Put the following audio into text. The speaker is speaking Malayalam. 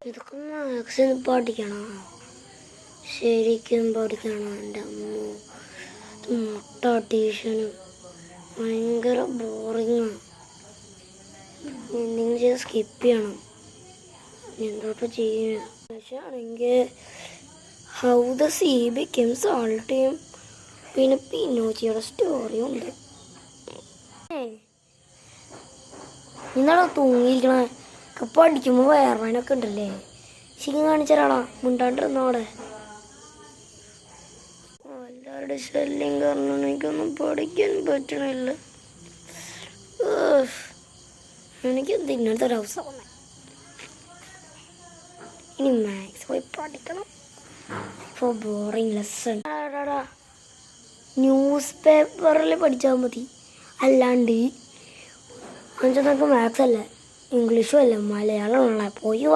ഇതൊക്കെ മാത്സിന് പഠിക്കണം, ശരിക്കും പഠിക്കണം. എൻ്റെ അമ്മ മുട്ട ട്യൂഷന് ഭയങ്കര ബോറിങ്ങാണ്. എന്തെങ്കിലും ചെയ്ത് സ്കിപ്പ് ചെയ്യണം. എന്തോട്ട് ചെയ്യണം. പക്ഷെ ആണെങ്കിൽ ഹൗ ദ സീ ബിക്കം സാൾട്ടിയും പിന്നെ പിന്നോച്ചിയുടെ സ്റ്റോറിയും ഉണ്ട്. ഇന്നാളോ തൂങ്ങിയിരിക്കണ പഠിക്കുമ്പോൾ വയറാനൊക്കെ ഉണ്ടല്ലേ. ശരിക്കും കാണിച്ചൊരാളാ മുണ്ടാണ്ടിരുന്നോടെ. എല്ലാവരുടെ ശല്യം കാരണം എനിക്കൊന്നും പഠിക്കാൻ പറ്റണില്ല. എനിക്കെന്ത് ഇങ്ങനത്തെ ഒരവസ്ഥ വന്നേ. ഇനി മാത്സ് പോയി പഠിക്കണം. ഇപ്പോൾ ബോറിങ് ലെസൺ. ന്യൂസ് പേപ്പറിൽ പഠിച്ചാൽ മതി. അല്ലാണ്ട് എന്നുവെച്ചാൽ നമുക്ക് മാത്സ് അല്ല, ഇംഗ്ലീഷും അല്ല, മലയാളമുള്ള പോയി